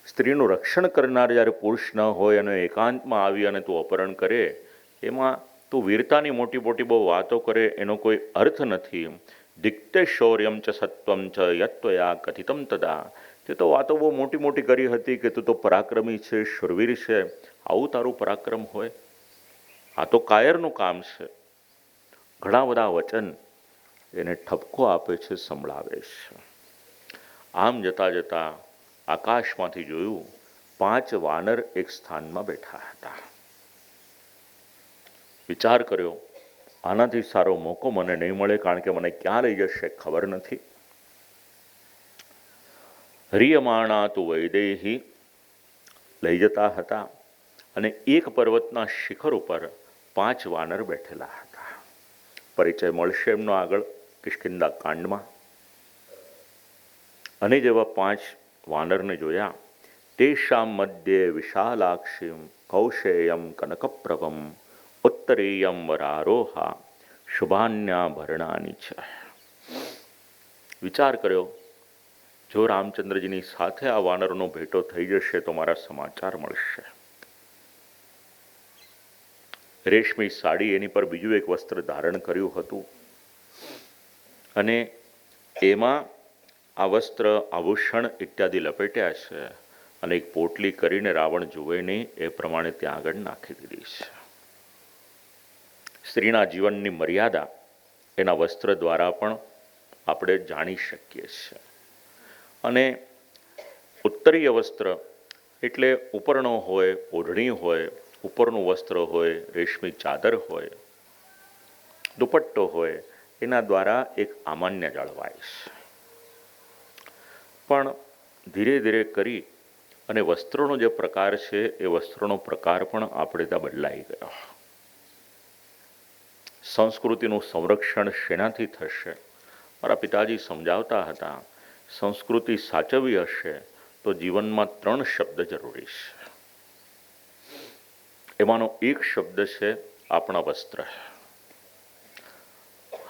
સ્ત્રીનું રક્ષણ કરનાર જ્યારે પુરુષ ન હોય અને એકાંતમાં આવી અને તું અપહરણ કરે, એમાં તું વીરતાની મોટી મોટી બહુ વાતો કરે એનો કોઈ અર્થ નથી. દિક્તે શૌર્યમ ચ સત્વમ ચ યત્વયા કથિતમ તદા. તે તો વાતો બહુ મોટી મોટી કરી હતી કે તું તો પરાક્રમી છે, શુરવીર છે. આવું તારું પરાક્રમ હોય? આ તો કાયરનું કામ છે. ઘણા બધા વચન એને ઠપકો આપે છે, સંભળાવે છે. આમ જતાં જતાં આકાશમાંથી જોયું 5 વાનર એક સ્થાનમાં બેઠા હતા. વિચાર કર્યો, આનાથી સારો મોકો મને નહીં મળે, કારણ કે મને ક્યાં લઈ જશે ખબર નથી. હરિયમાણા તુ વૈદેહી લઈ જતા હતા અને એક પર્વતના શિખર ઉપર 5 વાનર બેઠેલા હતા. પરિચય મળશે એમનો આગળ કિષ્કિંધા કાંડમાં. અને જેવા 5 વાનરને જોયા, તેષામ મધ્યે વિશાલાક્ષીમ કૌશેયમ કનકપ્રભમ ઉત્તરેયમ વરારોહા શુભાન્યાભરણાની છે. વિચાર કર્યો, જો રામચંદ્રજીની સાથે આ વાનરનો ભેટો થઈ જશે તો મારા સમાચાર મળશે. રેશમી સાડી, એની પર બીજું એક વસ્ત્ર ધારણ કર્યું હતું અને એમાં આ વસ્ત્ર આભૂષણ ઇત્યાદિ લપેટ્યા છે અને એક પોટલી કરીને રાવણ જુએ નહીં એ પ્રમાણે ત્યાં આગળ નાખી દીધી છે. સ્ત્રીના જીવનની મર્યાદા એના વસ્ત્ર દ્વારા પણ આપણે જાણી શકીએ છીએ. અને ઉત્તરીય વસ્ત્ર એટલે ઉપરનો હોય, ઓઢણી હોય, ઉપરનું વસ્ત્ર હોય, રેશમી ચાદર હોય, દુપટ્ટો હોય, એના દ્વારા એક આમાન્ય જળવાય છે. પણ ધીરે ધીરે કરી અને વસ્ત્રોનો જે પ્રકાર છે એ વસ્ત્રોનો પ્રકાર પણ આપણે ત્યાં બદલાઈ ગયો. સંસ્કૃતિનું સંરક્ષણ શેનાથી થશે? મારા પિતાજી સમજાવતા હતા, સંસ્કૃતિ સાચવવી હશે તો જીવનમાં 3 શબ્દ જરૂરી છે. એમાંનો એક શબ્દ છે આપણા વસ્ત્ર.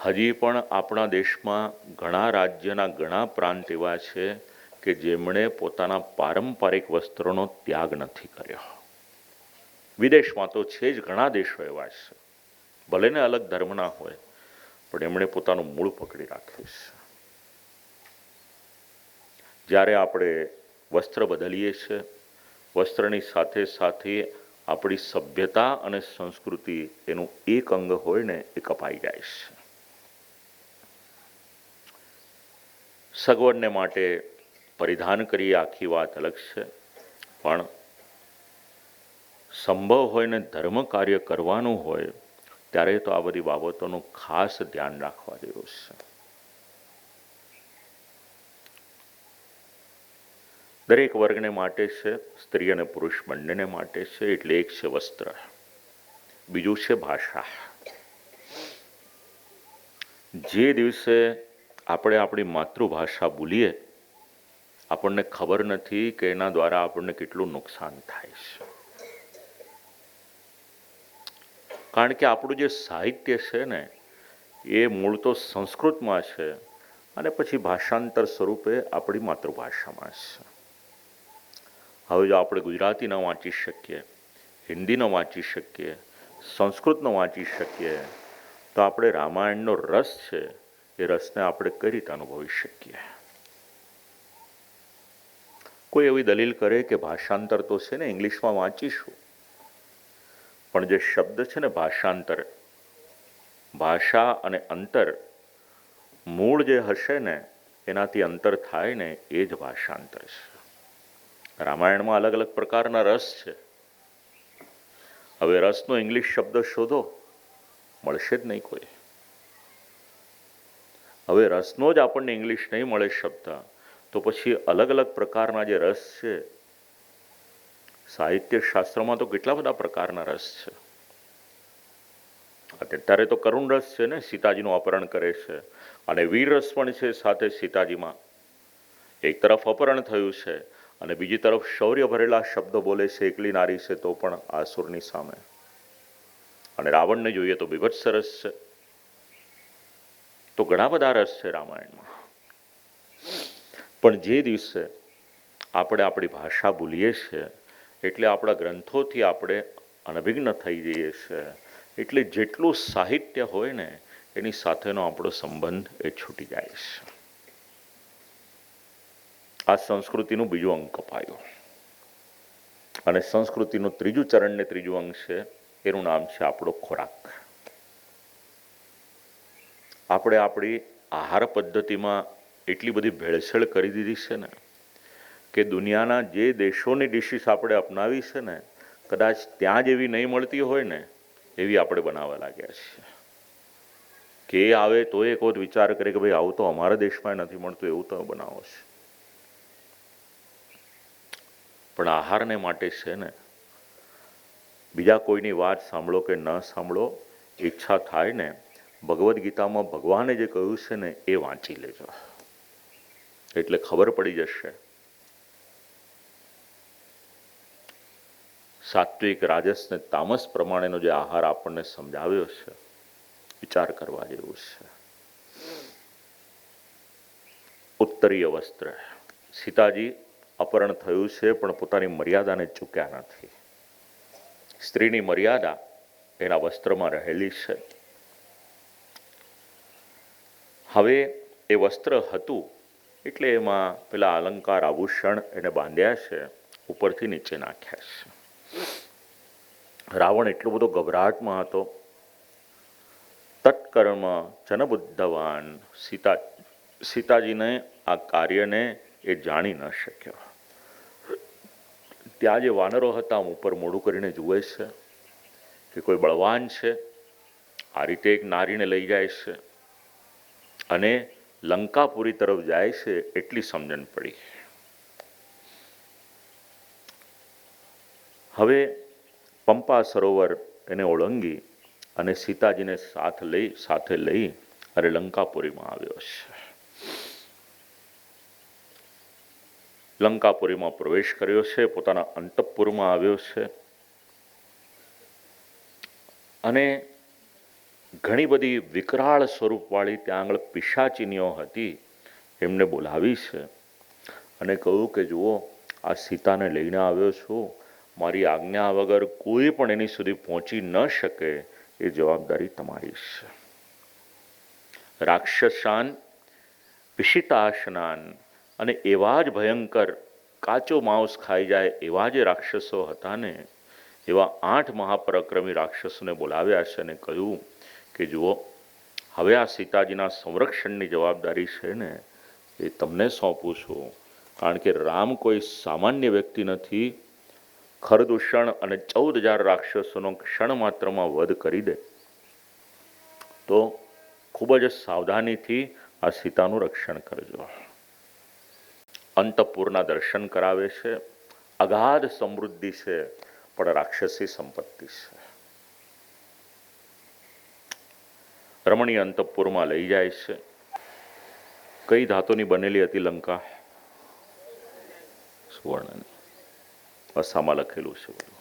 હજી પણ આપણા દેશમાં ઘણા રાજ્યના ઘણા પ્રાંત એવા છે કે જેમણે પોતાના પારંપરિક વસ્ત્રોનો ત્યાગ નથી કર્યો. વિદેશમાં તો છે જ, ઘણા દેશો એવા છે, ભલે ને અલગ ધર્મના હોય, પણ એમણે પોતાનું મૂળ પકડી રાખ્યું છે. જ્યારે આપણે વસ્ત્ર બદલીએ છીએ, વસ્ત્રની સાથે સાથે આપણી સભ્યતા અને સંસ્કૃતિ એનું એક અંગ હોય ને એ કપાઈ જાય છે. સગવડને માટે પરિધાન કરીએ, આખી વાત અલગ છે, પણ સંભવ હોય ને ધર્મ કાર્ય કરવાનું હોય ત્યારે તો આ બધી બાબતોનું ખાસ ધ્યાન રાખવા જેવું છે. દરેક વર્ગને માટે છે, સ્ત્રી અને પુરુષ બંનેને માટે છે. એટલે એક છે વસ્ત્ર, બીજું છે ભાષા. જે દિવસે આપણે આપણી માતૃભાષા ભૂલીએ, આપણને ખબર નથી કે એના દ્વારા આપણને કેટલું નુકસાન થાય છે. કારણ કે આપણું જે સાહિત્ય છે ને એ મૂળ તો સંસ્કૃતમાં છે અને પછી ભાષાંતર સ્વરૂપે આપણી માતૃભાષામાં છે. હવે જો આપણે ગુજરાતી ન વાંચી શકીએ, હિન્દી ન વાંચી શકીએ, સંસ્કૃત ન વાંચી શકીએ, તો આપણે રામાયણનો રસ છે એ રસને આપણે કઈ રીતે અનુભવી શકીએ? કોઈ એવી દલીલ કરે કે ભાષાંતર તો છે ને ઇંગ્લિશમાં વાંચીશું, પણ જે શબ્દ છે ને ભાષાંતર, ભાષા અને અંતર, મૂળ જે હશે ને એનાથી અંતર થાય ને એ જ ભાષાંતર છે. રામાયણમાં અલગ અલગ પ્રકારના રસ છે. હવે રસનો ઇંગ્લિશ શબ્દ શોધો, મળશે જ નહીં કોઈ. હવે રસનો જ આપણને ઇંગ્લિશ નહીં મળે શબ્દ, તો પછી અલગ અલગ પ્રકારના જે રસ છે, સાહિત્ય શાસ્ત્રમાં તો કેટલા બધા પ્રકારના રસ છે. અત્યારે તો કરુણ રસ છે ને, સીતાજીનું અપહરણ કરે છે, અને વીર રસ પણ છે સાથે સીતાજીમાં. એક તરફ અપહરણ થયું છે અને બીજી તરફ શૌર્ય ભરેલા શબ્દો બોલે છે એકલી નારી છે તો પણ આસુરની સામે. અને રાવણને જોઈએ તો બીભત્સ રસ છે. તો ઘણા બધા રસ છે રામાયણમાં. પણ જે દિવસે આપણે આપણી ભાષા ભૂલીએ છીએ, એટલે આપણા ગ્રંથોથી આપણે અનભિજ્ઞ થઈ જઈએ છીએ. એટલે જેટલું સાહિત્ય હોય ને એની સાથેનો આપણો સંબંધ એ છૂટી જાય છે. આ સંસ્કૃતિનું બીજું અંગ કપાયું. અને સંસ્કૃતિનું ત્રીજું ચરણ ને ત્રીજું અંગ છે, એનું નામ છે આપણો ખોરાક. આપણે આપણી આહાર પદ્ધતિમાં એટલી બધી ભેળસેળ કરી દીધી છે ને કે દુનિયાના જે દેશોની ડિશિસ આપણે અપનાવી છે ને, કદાચ ત્યાં જ એવી નહીં મળતી હોય ને એવી આપણે બનાવવા લાગ્યા છીએ. કે એ આવે તો એક વખત વિચાર કરે કે ભાઈ આવું તો અમારા દેશમાં નથી મળતું, એવું તો બનાવો છે. પણ આહારને માટે છે ને, બીજા કોઈની વાત સાંભળો કે ન સાંભળો, ઈચ્છા થાય ને ભગવદ્ ગીતામાં ભગવાને જે કહ્યું છે ને એ વાંચી લેજો, એટલે ખબર પડી જશે. સાત્વિક, રાજસ ને તામસ પ્રમાણેનો જે આહાર આપણને સમજાવ્યો છે, વિચાર કરવા જેવું છે. ઉત્તરીય વસ્ત્ર, સીતાજી અપહરણ થયું છે પણ પોતાની મર્યાદાને ચૂક્યા નથી. સ્ત્રીની મર્યાદા એના વસ્ત્રમાં રહેલી છે. હવે એ વસ્ત્ર હતું એટલે એમાં પેલા અલંકાર આભૂષણ એને બાંધ્યા છે, ઉપરથી નીચે નાખ્યા છે. રાવણ એટલો બધો ગભરાટમાં હતો. તત્કર્મ જનબુદ્ધવાન, સીતાજીને આ કાર્યને એ જાણી ન શક્યો. ત્યાં જે વાનરો હતા ઉપર મોઢું કરીને જુએ છે કે કોઈ બળવાન છે આ રીતે એક નારીને લઈ જાય છે અને લંકાપુરી તરફ જાય છે, એટલી સમજણ પડી. હવે પંપા સરોવર એને ઓળંગી અને સીતાજીને સાથે લઈ અને લંકાપુરીમાં આવ્યો છે. લંકાપુરીમાં પ્રવેશ કર્યો છે, પોતાના અંતઃપુરમાં આવ્યો છે અને ઘણી બધી વિકરાળ સ્વરૂપવાળી ત્યાં આગળ પિશાચીનીઓ હતી, એમને બોલાવી છે અને કહ્યું કે જુઓ, આ સીતાને લઈને આવ્યો છું, મારી આજ્ઞા વગર કોઈ પણ એની સુધી પહોંચી ન શકે, એ જવાબદારી તમારી છે. રાક્ષસાન પિશિતાશનાન, અને એવા જ ભયંકર કાચો માંસ ખાઈ જાય એવા જે રાક્ષસો હતા ને, એવા 8 મહાપરાક્રમી રાક્ષસોને બોલાવ્યા છે અને કહ્યું કે જુઓ, હવે આ સીતાજીના સંરક્ષણની જવાબદારી છે ને એ તમને સોંપું છું. કારણ કે રામ કોઈ સામાન્ય વ્યક્તિ નથી. ખરદૂષણ અને 14,000 રાક્ષસોનો ક્ષણ માત્રમાં વધ કરી દે તો ખૂબ જ સાવધાનીથી આ સીતાનું રક્ષણ કરજો. અંતઃપુરના દર્શન કરાવે છે. અગાધ સમૃદ્ધિ છે પણ રાક્ષસી સંપત્તિ છે. રમણીય અંતઃપુરમાં લઈ જાય છે. કઈ ધાતુની બનેલી હતી લંકા? સુવર્ણની. ભાષામાં લખેલું છે બધું.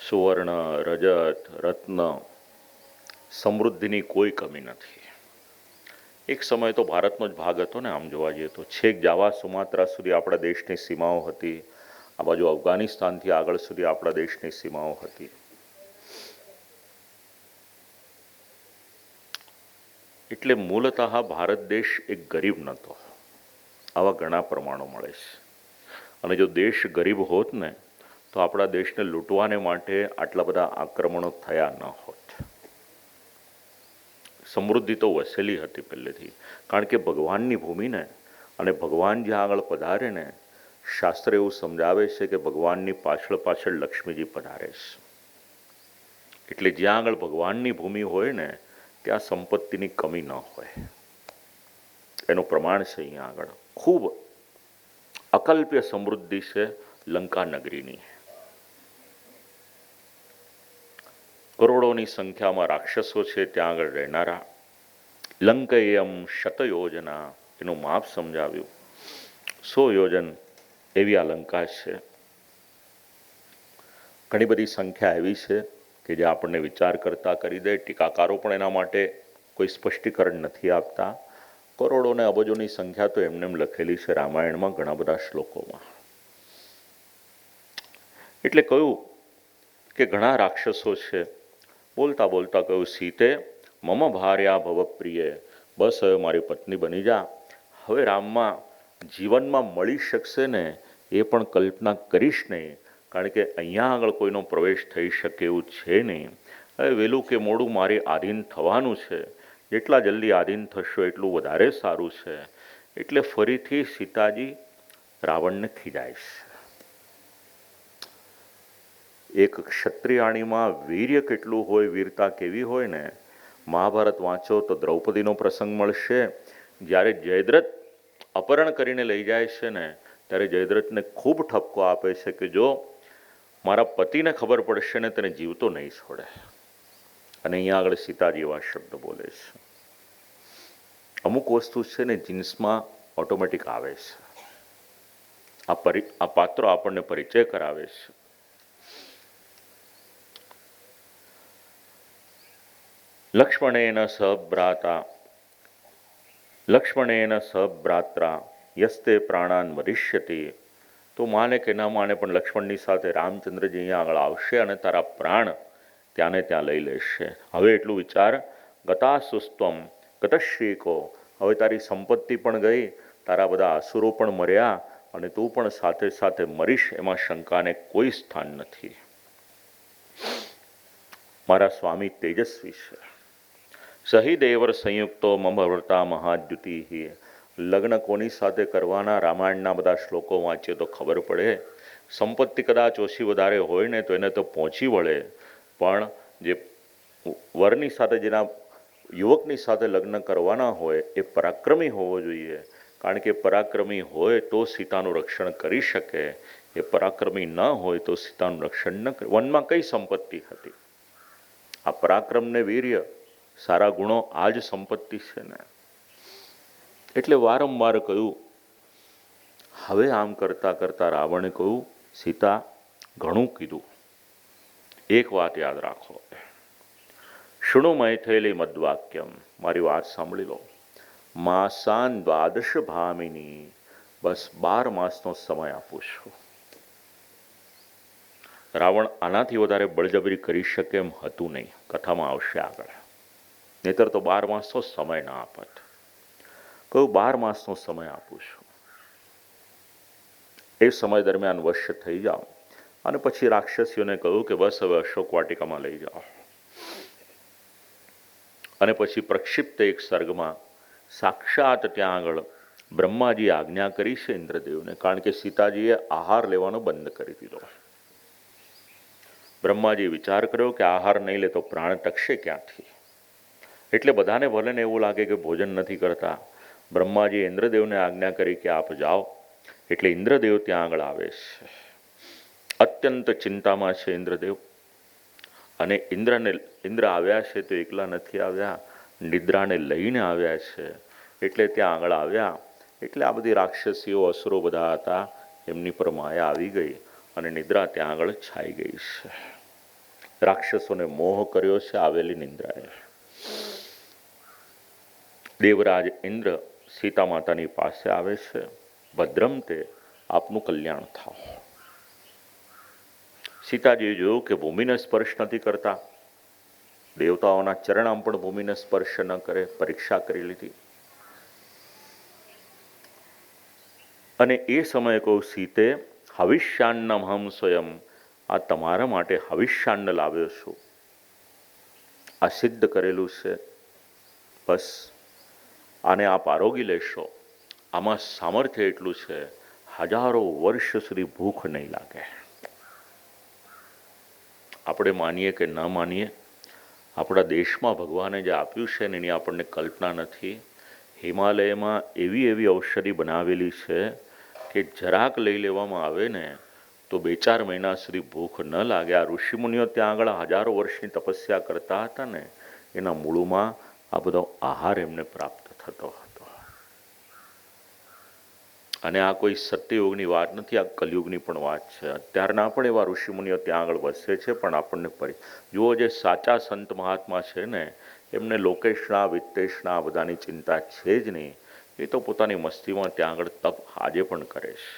સુવર્ણ, રજત, રત્ન, સમૃદ્ધિની કોઈ કમી નથી. એક સમય તો ભારતનો જ ભાગ હતો ને, આમ જોવા જઈએ તો છેક જાવા સુમાત્રા સુધી આપણા દેશની સીમાઓ હતી. આ બાજુ અફઘાનિસ્તાનથી આગળ સુધી આપણા દેશની સીમાઓ હતી. એટલે મૂળતઃ ભારત દેશ એક ગરીબ નહોતો. આવા ઘણા પ્રમાણો મળે છે. અને જો દેશ ગરીબ હોત ને તો આપણા દેશને લૂંટવાને માટે આટલા બધા આક્રમણો થયા ન હોત. સમૃદ્ધિ તો વસેલી હતી પહેલેથી, કારણ કે ભગવાનની ભૂમિને, અને ભગવાન જ્યાં આગળ પધારે ને, શાસ્ત્ર એવું સમજાવે છે કે ભગવાનની પાછળ પાછળ લક્ષ્મીજી પધારે છે. એટલે જ્યાં આગળ ભગવાનની ભૂમિ હોય ને ત્યાં સંપત્તિની કમી ન હોય. એનું પ્રમાણ છે અહીંયા આગળ. ખૂબ અકલ્પ્ય સમૃદ્ધિ છે લંકા નગરીની. કરોડોની સંખ્યામાં રાક્ષસો છે ત્યાં આગળ રહેનારા. લંકયમ શતયોજના, એનું માપ સમજાવ્યું. 100 યોજન એવી આ લંકા છે. ઘણી બધી સંખ્યા એવી છે કે જે આપણને વિચાર કરતા કરી દે. ટીકાકારો પણ એના માટે કોઈ સ્પષ્ટીકરણ નથી આપતા. કરોડો ને અબજોની સંખ્યા તો એમને લખેલી છે રામાયણમાં ઘણા બધા શ્લોકોમાં. એટલે કહ્યું કે ઘણા રાક્ષસો છે. બોલતા બોલતા કહ્યું, સીતે મમ ભાર્યા ભવ પ્રિય, બસ હવે મારી પત્ની બની જા. હવે રામમાં જીવનમાં મળી શકશે ને એ પણ કલ્પના કરીશ નહીં, કારણ કે અહીંયા આગળ કોઈનો પ્રવેશ થઈ શકે એવું છે નહીં. હવે વહેલું કે મોડું મારે આધીન થવાનું છે. જેટલા જલ્દી આધીન થશો એટલું વધારે સારું છે. એટલે ફરીથી સીતાજી રાવણને ખીજાય છે. એક ક્ષત્રિયાણીમાં વીર્ય કેટલું હોય, વીરતા કેવી હોય ને, મહાભારત વાંચો તો દ્રૌપદીનો પ્રસંગ મળશે. જ્યારે જયદ્રથ અપહરણ કરીને લઈ જાય છે ને ત્યારે જયદ્રથને ખૂબ ઠપકો આપે છે કે જો મારા પતિને ખબર પડશે ને તેને જીવતો નહીં છોડે. અને અહીંયા આગળ સીતાજી એવા શબ્દ બોલે છે. અમુક વસ્તુ છે ને જીન્સમાં ઓટોમેટિક આવે છે. આ પાત્રો આપણને પરિચય કરાવે છે. લક્ષ્મણેન સહભ્રાત્રા યસ્તે પ્રાણાન વરિષ્યતિ. તો માને કે ના માને પણ લક્ષ્મણની સાથે રામચંદ્રજી અહીંયા આગળ આવશે અને તારા પ્રાણ ત્યાંને ત્યાં લઈ લેશે. હવે એટલું વિચાર, ગતાસુસ્ત્વમ ગતશ્રીકો, હવે તારી સંપત્તિ પણ ગઈ, તારા બધા અસુરો પણ મર્યા, અને તું પણ સાથે સાથે મરીશ એમાં શંકાને કોઈ સ્થાન નથી. મારા સ્વામી તેજસ્વી છે. સહી દેવર સંયુક્તો મમ વ્રતા મહાદ્યુતિ. લગ્ન કોની સાથે કરવાના, રામાયણના બધા શ્લોકો વાંચીએ તો ખબર પડે. સંપત્તિ કદાચ ઓછી વધારે હોય ને તો એને તો પહોંચી વળે, પણ જે વરની સાથે, જેના યુવકની સાથે લગ્ન કરવાના હોય એ પરાક્રમી હોવો જોઈએ. કારણ કે પરાક્રમી હોય તો સીતાનું રક્ષણ કરી શકે. એ પરાક્રમી ન હોય તો સીતાનું રક્ષણ ન કરે. વનમાં કઈ સંપત્તિ હતી? આ પરાક્રમ ને વીર્ય, સારા ગુણો, આ જ સંપત્તિ છે ને. એટલે વારંવાર કહ્યું. હવે આમ કરતા કરતા રાવણે કહ્યું, સીતા ઘણું કીધું, એક વાત યાદ રાખો. શૃણુ મૈથિલી મદ્વાક્યમ, મારી વાત સાંભળી લો. માસાન દ્વાદશ ભામિની, બસ 12 માસનો સમય આપું છું. રાવણ આનાથી વધારે બળજબરી કરી શકે એમ હતું નહીં. કથામાં આવશે આગળ. નહીતર તો 12 માસનો સમય ના આપત. કહ્યું 12 માસનો સમય આપું છું. એ સમય દરમિયાન વશ્ય થઈ જાઓ. અને પછી રાક્ષસીઓને કહ્યું કે બસ હવે અશોક વાટિકામાં લઈ જાઓ. અને પછી પ્રક્ષિપ્ત એક સર્ગમાં સાક્ષાત ત્યાં આગળ બ્રહ્માજી આજ્ઞા કરી છે ઇન્દ્રદેવને, કારણ કે સીતાજીએ આહાર લેવાનો બંધ કરી દીધો. બ્રહ્માજી વિચાર કર્યો કે આહાર નહીં લે તો પ્રાણ ટકશે ક્યાંથી. એટલે બધાને ભલે ને એવું લાગે કે ભોજન નથી કરતા. બ્રહ્માજી ઇન્દ્રદેવને આજ્ઞા કરી કે આપ જાઓ. એટલે ઇન્દ્રદેવ ત્યાં આગળ આવે છે. અત્યંત ચિંતામાં છે ઇન્દ્રદેવ. અને ઇન્દ્ર આવ્યા છે તો એકલા નથી આવ્યા, નિદ્રાને લઈને આવ્યા છે. એટલે ત્યાં આગળ આવ્યા. એટલે આ બધી રાક્ષસીઓ, અસુરો બધા હતા, એમની પર માયા આવી ગઈ અને નિદ્રા ત્યાં આગળ છાઈ ગઈ છે. રાક્ષસોને મોહ કર્યો છે આવેલી નિંદ્રાએ. દેવરાજ ઇન્દ્ર સીતા માતાની પાસે આવે છે. ભદ્રમ તે આપનું કલ્યાણ થાવ. સીતાજીએ જોયું કે ભૂમિને સ્પર્શ નથી કરતા, દેવતાઓના ચરણામ પણ ભૂમિને સ્પર્શ ન કરે. પરીક્ષા કરી લીધી. અને એ સમયે કહું સીતે, હવિષ્યાન્નમ હમ સ્વયં, આ તમારા માટે હવિષ્યાન્ન લાવ્યો છું. આ સિદ્ધ કરેલું છે. બસ આને આપ આરોગી લેશો. આમાં સામર્થ્ય એટલું છે, હજારો વર્ષ સુધી ભૂખ નહીં લાગે. આપણે માનીએ કે ન માનીએ, આપણા દેશમાં ભગવાને જે આપ્યું છે ને એની આપણને કલ્પના નથી. હિમાલયમાં એવી એવી ઔષધિ બનાવેલી છે કે જરાક લઈ લેવામાં આવે ને તો 2-4 મહિના સુધી ભૂખ ન લાગે. આ ઋષિમુનિઓ ત્યાં આગળ હજારો વર્ષની તપસ્યા કરતા હતા ને, એના મૂળમાં આ બધો આહાર એમને પ્રાપ્ત થતો હતો. અને આ કોઈ સત્યયુગની વાત નથી, આ કલયુગની પણ વાત છે. અત્યારના પણ એવા ઋષિમુનિઓ ત્યાં આગળ વસે છે. પણ આપણને જુઓ, જે સાચા સંત મહાત્મા છે ને, એમને લોકેશના વિત્તેશના બધાની ચિંતા છે જ નહીં. એ તો પોતાની મસ્તીમાં ત્યાં આગળ તપ આજે પણ કરે છે.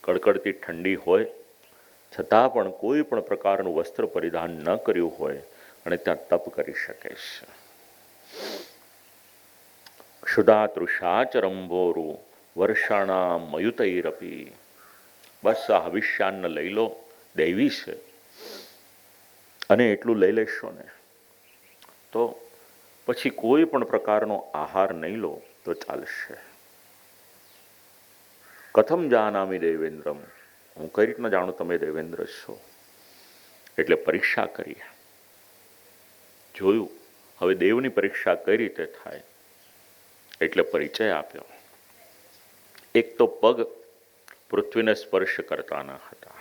કડકડતી ઠંડી હોય છતાં પણ કોઈ પણ પ્રકારનું વસ્ત્ર પરિધાન ન કર્યું હોય અને ત્યાં તપ કરી શકે છે. ક્ષુધા તૃષાચરંભોરુ વર્ષાણા મયુતૈરપી. બસ આ હવિષ્યાન્ન લઈ લો, દૈવી છે. અને એટલું લઈ લેશો ને તો પછી કોઈ પણ પ્રકારનો આહાર નહીં લો તો ચાલશે. કથમ જાનામી દેવેન્દ્રમ, હું કઈ રીતના જાણું તમે દેવેન્દ્ર છો? એટલે પરીક્ષા કરી, જોયું હવે દેવની પરીક્ષા કઈ રીતે થાય. એટલે પરિચય આપ્યો. એક તો પગ પૃથ્વીને સ્પર્શ કરતા ન હતા.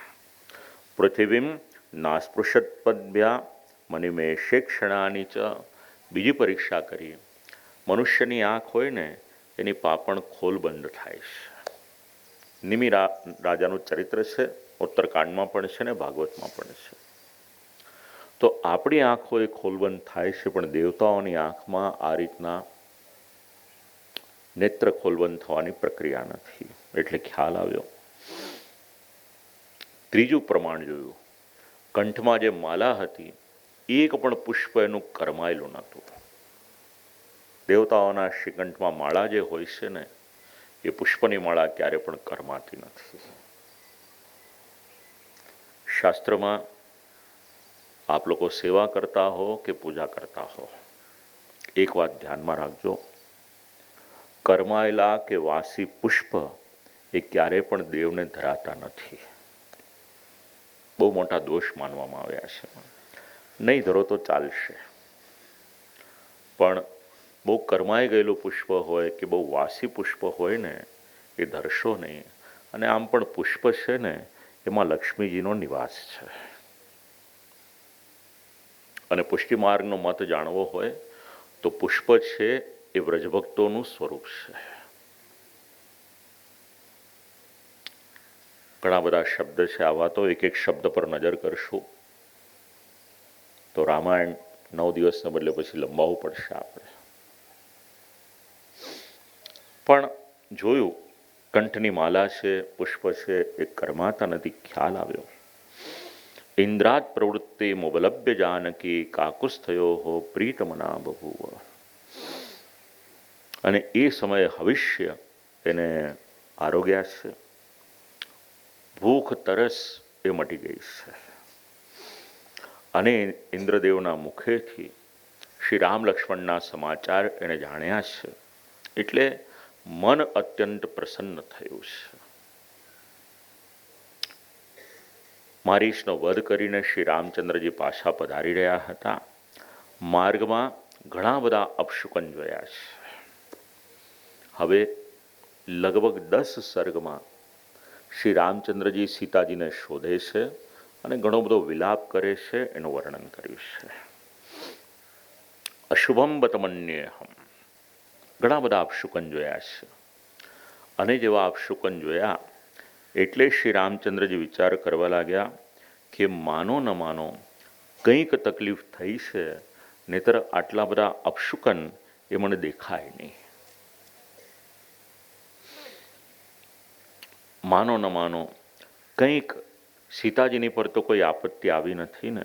પૃથ્વીમ નાસ્પૃશત્પદ્ભ્યા મનિમેષે ક્ષણાની ચ. બીજી પરીક્ષા કરી, મનુષ્યની આંખ હોય ને એની પાપણ ખોલ બંધ થાય છે. નિમિ રાજાનું ચરિત્ર છે, ઉત્તરકાંડમાં પણ છે ને ભાગવતમાં પણ છે. તો આપણી આંખો એ ખોલબંધ થાય છે, પણ દેવતાઓની આંખમાં આ રીતના નેત્ર ખોલબંધ થવાની પ્રક્રિયા નથી. એટલે ખ્યાલ આવ્યો. ત્રીજું પ્રમાણ જોયું, કંઠમાં જે માલા હતી એક પણ પુષ્પ એનું કરમાયેલું નહોતું. દેવતાઓના શ્રીકંઠમાં માળા જે હોય છે ને, એ પુષ્પની માળા ક્યારે પણ કરમાતી નથી. શાસ્ત્રમાં આપ લોકો સેવા કરતા હો કે પૂજા કરતા હો, એક વાત ધ્યાનમાં રાખજો, કરમાયેલા કે વાસી પુષ્પ એ ક્યારે પણ દેવને ધરાતા નથી. બહુ મોટા દોષ માનવામાં આવ્યા છે. નહીં ધરો તો ચાલશે, પણ બહુ કરમાઈ ગયેલું પુષ્પ હોય કે બહુ વાસી પુષ્પ હોય ને એ ધરશો નહીં. અને આમ પણ પુષ્પ છે ને એમાં લક્ષ્મીજીનો નિવાસ છે. અને પુષ્ટિ માર્ગનો મત જાણવો હોય તો પુષ્પ છે એ વ્રજભક્તોનું સ્વરૂપ છે. ઘણા બધા શબ્દ છે આવા, તો એક એક શબ્દ પર નજર કરશું તો રામાયણ 9 દિવસને બદલે પછી લંબાવવું પડશે આપણે. પણ જોયું, કંઠની માલા છે, પુષ્પ છે, એ કરમાતા નથી. ખ્યાલ આવ્યો. ઇન્દ્રાત પ્રવૃત્તિ મુબલભ્ય જાનકી કાકુસ્થયો હો પ્રીતમના બભૂવ. અને એ સમયે હવિષ્ય એને આરોગ્યા છે. ભૂખ તરસ એ મટી ગઈ છે. અને ઇન્દ્રદેવના મુખેથી શ્રી રામ લક્ષ્મણના સમાચાર એણે જાણ્યા છે. એટલે મન અત્યંત પ્રસન્ન થયું છે. મારીશનો વધ કરીને શ્રી રામચંદ્રજી પાછા પધારી રહ્યા હતા. માર્ગમાં ઘણા બધા અપશુકન જોયા છે. હવે લગભગ 10 સર્ગમાં શ્રી રામચંદ્રજી સીતાજીને શોધે છે અને ઘણો બધો વિલાપ કરે છે. એનું વર્ણન કર્યું છે. અશુભમ બતમન્યેહમ, ઘણા બધા અપશુકન જોયા છે. અને જેવા અપશુકન જોયા એટલે શ્રી રામચંદ્રજી વિચાર કરવા લાગ્યા કે માનો ન માનો કંઈક તકલીફ થઈ છે, નહીતર આટલા બધા અપશુકન એ મને દેખાય નહીં. માનો ન માનો કંઈક સીતાજીની પર તો કોઈ આપત્તિ આવી નથી ને,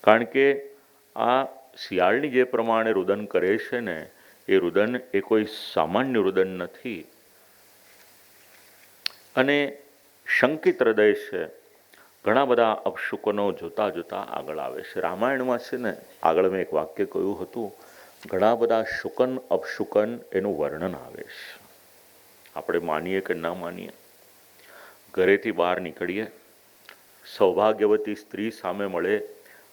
કારણ કે આ શિયાળની જે પ્રમાણે રુદન કરે છે ને, એ રુદન એ કોઈ સામાન્ય રુદન નથી. અને શંકિત હૃદય છે. ઘણા બધા અપશુકનો જોતા જોતા આગળ આવે છે. રામાયણમાં છે ને, આગળ મેં એક વાક્ય કહ્યું હતું, ઘણા બધા શુકન અપશુકન એનું વર્ણન આવે છે. આપણે માનીએ કે ના માનીએ, ઘરેથી બહાર નીકળીએ, સૌભાગ્યવતી સ્ત્રી સામે મળે,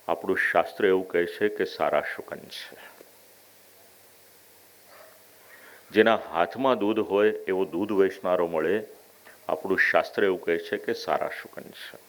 આપણું શાસ્ત્ર એવું કહે છે કે સારા શુકન છે. જેના હાથમાં દૂધ હોય એવો દૂધ વેચનારો મળે, આપણું શાસ્ત્ર એવું કહે છે કે સારા શુકન છે.